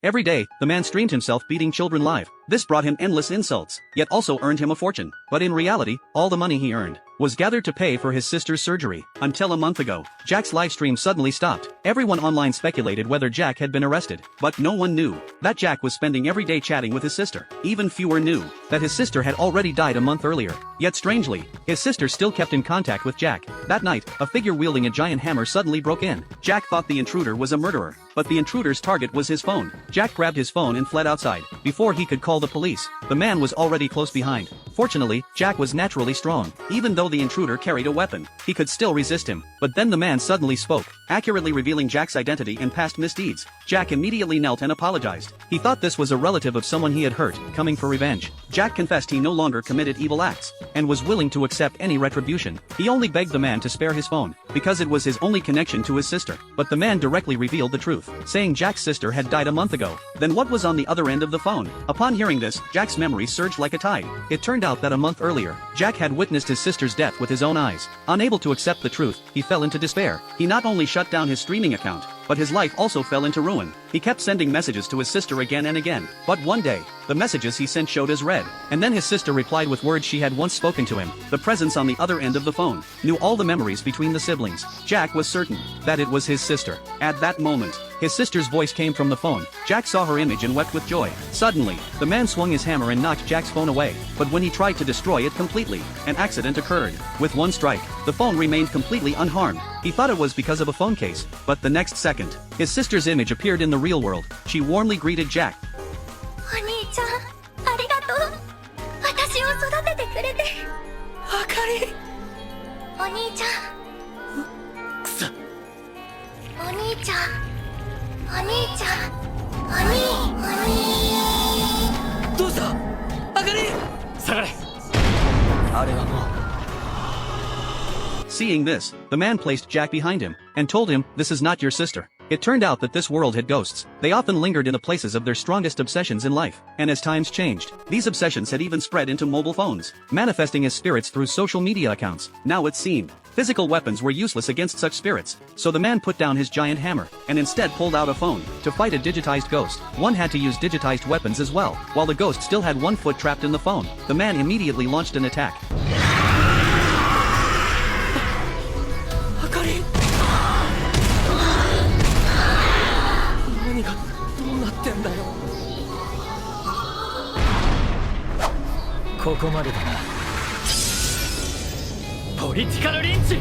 Every day, the man streamed himself beating children live. This brought him endless insults, yet also earned him a fortune. But in reality, all the money he earned was gathered to pay for his sister's surgery. Until a month ago, Jack's live stream suddenly stopped. Everyone online speculated whether Jack had been arrested, but no one knew that Jack was spending every day chatting with his sister. Even fewer knew that his sister had already died a month earlier. Yet strangely, his sister still kept in contact with Jack. That night, a figure wielding a giant hammer suddenly broke in. Jack thought the intruder was a murderer, but the intruder's target was his phone. Jack grabbed his phone and fled outside. Before he could call the police, the man was already close behind. Fortunately, Jack was naturally strong. Even though the intruder carried a weapon, he could still resist him. But then the man suddenly spoke, accurately revealing Jack's identity and past misdeeds. Jack immediately knelt and apologized. He thought this was a relative of someone he had hurt, coming for revenge. Jack confessed he no longer committed evil acts, and was willing to accept any retribution. He only begged the man to spare his phone, because it was his only connection to his sister. But the man directly revealed the truth, saying Jack's sister had died a month ago. Then what was on the other end of the phone? Upon hearing this, Jack's memory surged like a tide. It turned out that a month earlier, Jack had witnessed his sister's death with his own eyes. Unable to accept the truth, he fell into despair. He not only shut down his streaming account, but his life also fell into ruin. He kept sending messages to his sister again and again. But one day, the messages he sent showed as read. And then his sister replied with words she had once spoken to him. The presence on the other end of the phone knew all the memories between the siblings. Jack was certain that it was his sister. At that moment, his sister's voice came from the phone. Jack saw her image and wept with joy. Suddenly, the man swung his hammer and knocked Jack's phone away. But when he tried to destroy it completely, an accident occurred. With one strike, the phone remained completely unharmed. He thought it was because of a phone case. But the next second, his sister's image appeared in the real world. She warmly greeted Jack. お兄ちゃん、ありがとう。私を育ててくれて。あかり。お兄ちゃん。くそ。お兄ちゃん。お兄ちゃん。お兄。どうしたあかり下がれ。あれはもう。 Seeing this, the man placed Jack behind him, and told him, "This is not your sister." It turned out that this world had ghosts. They often lingered in the places of their strongest obsessions in life, and as times changed, these obsessions had even spread into mobile phones, manifesting as spirits through social media accounts. Now it seemed, physical weapons were useless against such spirits, so the man put down his giant hammer, and instead pulled out a phone. To fight a digitized ghost, one had to use digitized weapons as well. While the ghost still had one foot trapped in the phone, the man immediately launched an attack. 何がどうなってんだよ。ここまでだな。ポリティカルリンチ。